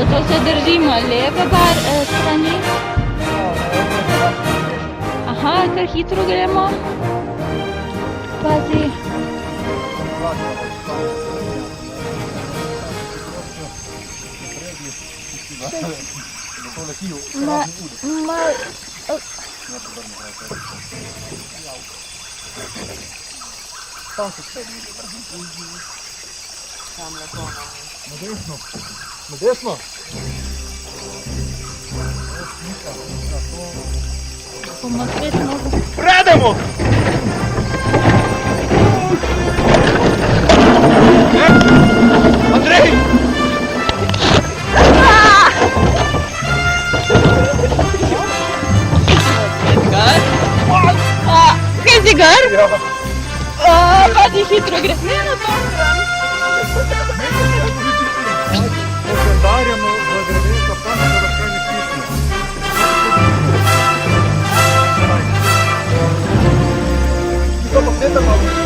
To se držimo leve strani. Aha, kar hitro gremo. Pazi. Na desno. Bomo spet nogo. Predemo! Andrej! Kaj si gor? Ja. Pazi, hitro gre. Ne, na to stran. Udarjamo v drevenica, pa ne da kaj ne stisne. To pa sedemo.